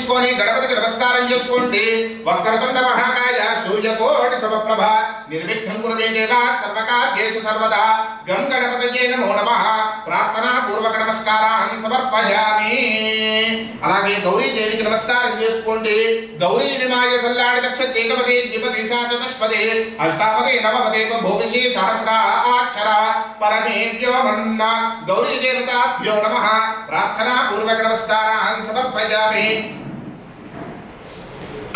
తీసుకొని గణపతికి నమస్కారం చేసుకోండి. వక్రతుండ మహాకాయ సూర్యకోటి సమప్రభ నిర్విఘ్నం కురుతే దేవ సర్వకార్యేషు సర్వదా గం గణపతయే నమో నమః ప్రార్థనా పూర్వక నమస్కారాన్ సమర్పయామి. అలాగే గౌరీ దేవికి నమస్కారం చేసుకోండి. గౌరీ నిమాయ సల్లాడి దక్ష ఏకపదే ద్విపదే చతుష్పదే అష్టాపదే నవపదే భోగిషి సహస్రాక్షర పరమేవ్యవమన్న గౌరీ దేవతాభ్యో నమః ప్రార్థనా పూర్వక నమస్కారాన్ సమర్పయామి.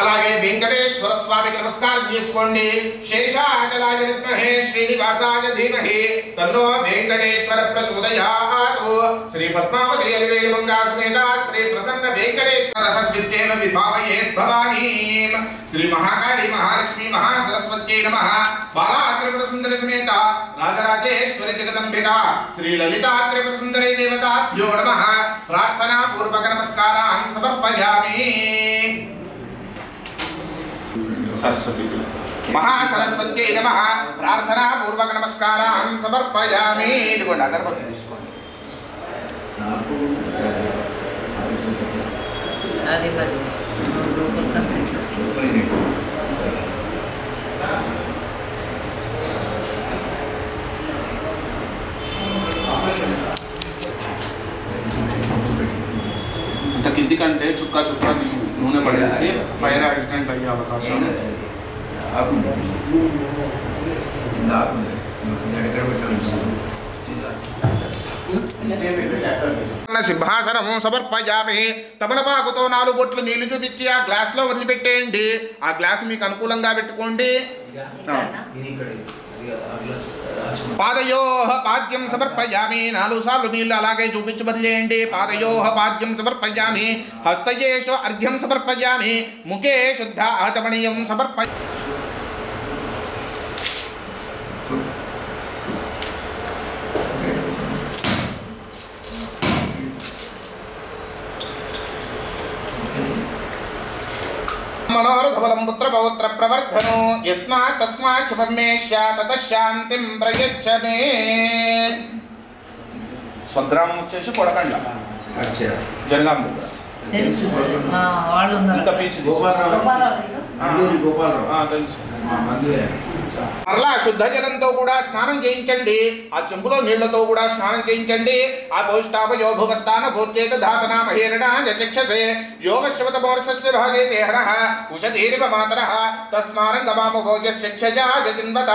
అలాగే వెంకటేశ్వర స్వామికి నమస్కారం చేసుకోండి. శేషాచలాయ విద్మహే శ్రీనివాసాయ ధీమహి తన్నో వెంకటేశ్వర ప్రచోదయాత్. శ్రీ పద్మావతి అలివేలుమంగా సమేత శ్రీ ప్రసన్న వెంకటేశ్వర సద్విద్యేన విభావయేత్ భవానీం. శ్రీ మహాకాళి మహాలక్ష్మి మహాసరస్వత్యై నమః. బాలా త్రిపుర సుందరి సమేత రాజరాజేశ్వరి జగదంబిక శ్రీ లలితా త్రిపుర సుందరి దేవతాభ్యో నమః ప్రార్థనా పూర్వక నమస్కారాన్ సమర్పయామి. सरस्वती महासरस्वत्यै नमः प्रार्थना पूर्वक नमस्कारान् समर्पयामि. इदिगोंడి అగరబత్తి తీసుకోండి. అది మరి అంత కింది కంటే చుక్క చుక్క నూనె పడేసి ఫైర్ యాక్సిడెంట్ అయ్యే అవకాశం. సింహాసనం సమర్పయామి. తమలపాకుతో 4 బొట్లు నీళ్లు చూపించి ఆ గ్లాస్ లో వదిలిపెట్టేయండి. ఆ గ్లాస్ మీకు అనుకూలంగా పెట్టుకోండి. పాదయోః పాద్యం సమర్పయామి. 4 సార్లు నీళ్లు అలాగే చూపించి వదిలేయండి. పాదయోః పాద్యం సమర్పయామి. హస్తయేషు అర్ఘ్యం సమర్పయామి. ముఖే శుద్ధ ఆచమనీయం సమర్పయామి. మనోరధవలం పుత్ర పౌత్ర ప్రవర్ధనో యస్మాత్ తస్మాత్ శుభమేష్య తతః శాంతిం ప్రయచ్చ మే. స్వగ్రామం వచ్చేసి కొడకండ్ల జనగాం దగ్గర. తెలుసు మా వాళ్ళు ఉన్నారు. ఇంకా పీచు గోపాలరావు తెలుసు. మరలా శుద్ధ జలంతో కూడా స్నానం చేయించండి. ఆ చెంబులో నీళ్లతో కూడా స్నానం చేయించండి. ఆ పౌష్టాపయో భువస్థాన భూర్జేత ధాతనా మహేరణ చక్షసే యోగశ్వత మోర్షస్య భాగే దేహనః ఉషధీరివ మాతరః తస్మారం గమామ భోజస్యక్షజా జతిన్వత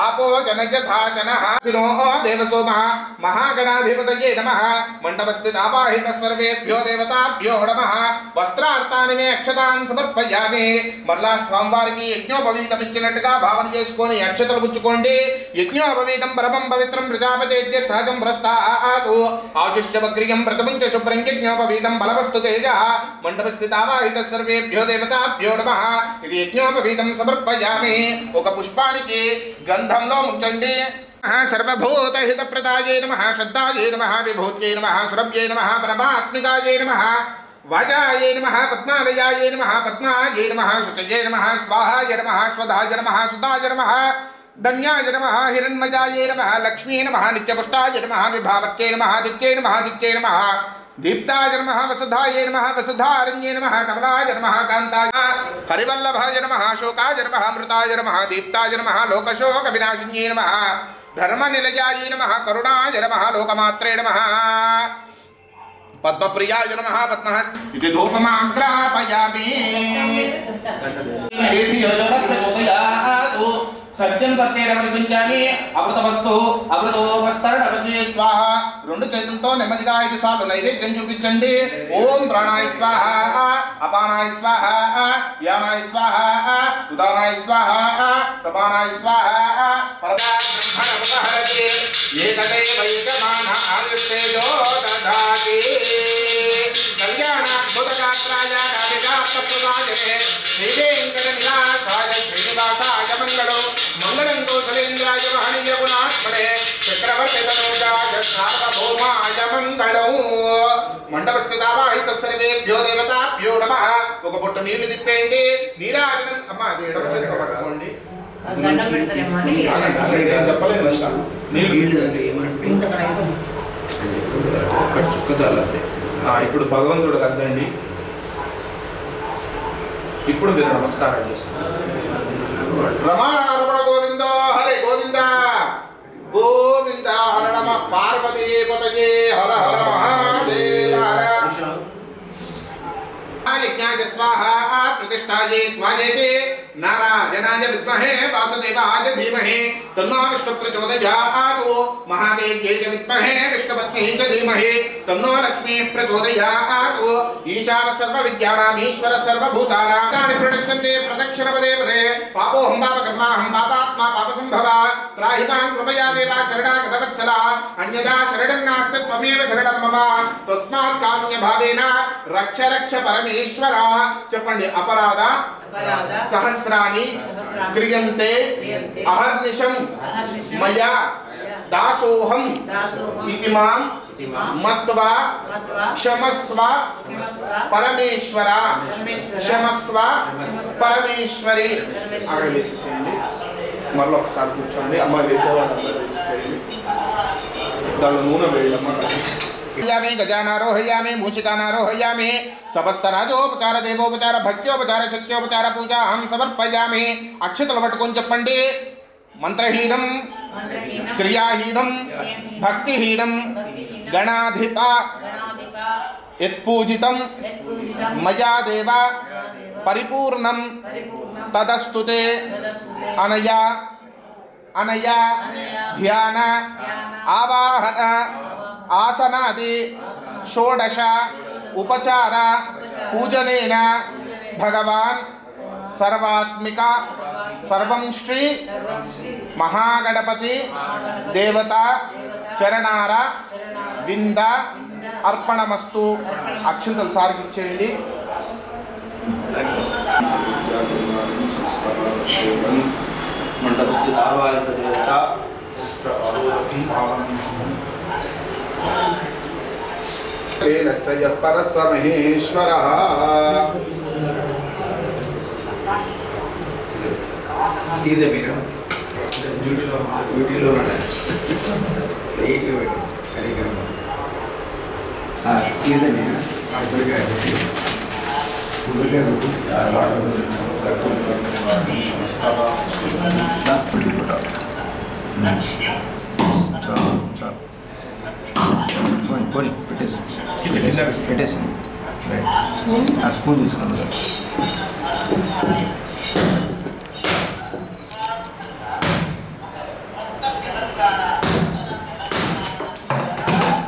ఆపో జనయథాచనః. వినో దేవసోమః మహాగణాధిపతయే నమః మండపస్థితావాహిత సర్వేభ్యో దేవతాభ్యో నమః. వస్త్రార్థాని మే అక్షతాన్ సమర్పయామి. మరలా స్వామివారికి యజ్ఞోపవీతం ఇచ్చినట్టుగా భావన చేసుకొని అక్షతలు పుచ్చుకోండి. యజ్ఞోపవీతం పరమం పవిత్రం ప్రజాపతేత్య సహజం భ్రస్తాతు ఆజుష్యవగ్రియం ప్రథమంచ శుభ్రం యజ్ఞోపవీతం బలవస్తు తేజః మండపస్థితావాహిత సర్వేభ్యో దేవతాభ్యో నమః. ఇది యజ్ఞోపవీతం సమర్పయామి. ఒక పుష్పానికి గంధంలో ముంచండి. సర్వభూతహిత ప్రదాయే నమః శ్రద్ధాయే నమః విభూత్యై నమః సురభ్యై నమః పరమాత్మికాయే నమః వాచాయే నమః పద్మాలయాయే నమః పద్మాయే నమః శుచయే నమః స్వాహాయ నమః స్వధాయ నమః సుధాయ నమః ధన్యాయ నమః హిరణ్మయాయే నమః లక్ష్మీ నమః నిత్యపుష్టాయ నమః విభావత్యై నమః దిత్యై నమః దిత్యై నమః దీప్తాయ నమః వసుధాయే నమః వసుధారణ్యే నమః కమలాయ నమః కాంతాయ హరివల్లభాయ నమః శోకాయ నమః అమృతాయ నమః దీప్తాయ నమః లోకశోక వినాశిన్యే నమః ధర్మనిలయాయే నమః కరుణాయ నమః లోకమాత్రే నమః పద్మప్రియాయ నమః పద్మహస్త ఇది ధూపమాగ్రాపయామి. సత్యం సత్యేన ప్రశంచామి. అమృతవస్తు అమృతోపస్తరణవసే స్వాహ. 2 చేతులతో నెమ్మదిగా 5 సార్లు నైవేద్యం చూపించండి. ఓం ప్రాణాయ స్వాహ అపానాయ స్వాహ యానాయ స్వాహ ఉదానాయ స్వాహ సమానాయ స్వాహ పరమాత్మనముపహరతి ఏకదైవ యజమాన ఆయుస్తేజో దదాతి. కళ్యాణాద్భుతగాత్రాయ కాళికాప్తప్రదాయనే శ్రీవేంకట నివాసాయ శ్రీనివాసాయ మంగళం మంగళం కౌసలేంద్రాయ మహనీయ గుణాత్మనే చక్రవర్తి తనూజాయ సార్వభౌమాయ మంగళం. మండపస్థితావాహిత సర్వేభ్యో దేవతాభ్యో నమః. ఒక బొట్టు నీళ్లు తిప్పేయండి. నీరాజన అమ్మ అది ఎడమ చేతితో పట్టుకోండి. చెప్పలేదు ఇప్పుడు భగవంతుడు కదండి. ఇప్పుడు మీరు నమస్కారం చేస్తారు. రమారమణ గోవింద హరే గోవింద గోవింద హర నమ పార్వతీపతయే హర హర మహాదేవ హర यज्ञाय स्वाहा प्रतिष्ठाये स्वाहेति नारायणाय विद्महे वासुदेवाय धीमहि तन्नो विष्णुः प्रचोदयात् महादेव्यै च विद्महे विष्णुपत्न्यै च धीमहि तन्नो लक्ष्मीः प्रचोदयात् ईशानः सर्वविद्यानाम् ईश्वरः सर्वभूतानां तानि प्रणश्यन्ते प्रदक्षिणपदे पदे पापोऽहं पापकर्माहं पापात्मा पापसम्भवा त्राहि मां कृपया देवा शरणागतवत्सला अन्यथा शरणं नास्ति त्वमेव शरणं मम तस्मात् कारुण्यभावेन रक्ष रक्ष परमेश्वर చెప్పండి. అపరాధ సహస్రాని క్రియంతే అహర్నిశం మయా దాసోహం ఇతి మాం మత్వా క్షమస్వ పరమేశ్వర క్షమస్వ పరమేశ్వరి. అక్కడ వేసేసేయండి. మళ్ళీ ఒకసారి కూర్చోండి. అమ్మ వేసేవాళ్ళందరూ వేసేసేయండి. దానిలో నూనె వేయమ్మా. गजानारोहयामि मूषिकानारोहयामि समस्तराजोपचार देवोपचार भक्त्योपचार शक्त्योपचार पूजा अहं समर्पयामि. अक्षतలు పట్టుకొని చెప్పండి. మంత్రహీనం క్రియాహీనం భక్తిహీనం గణాధిప యత్పూజితం మయా దేవ పరిపూర్ణం తదస్తుతే అనయా అనయా ధ్యాన ఆవాహన ఆసనాది షోడశ ఉపచార పూజనేన భగవాన్ సర్వాత్మిక సర్వం శ్రీ మహాగణపతి దేవత చరణార వింద అర్పణమస్తు. అక్షంతలు సార్గిచ్చేయండి. మండలస్థిత ఆవాహిత దేవత परस्य महेश्वरः తీదే మీరు డ్యూటీలో తీదే మీరు పోనీ పెట్టేసి ఆ స్పూన్ తీసుకున్నాను.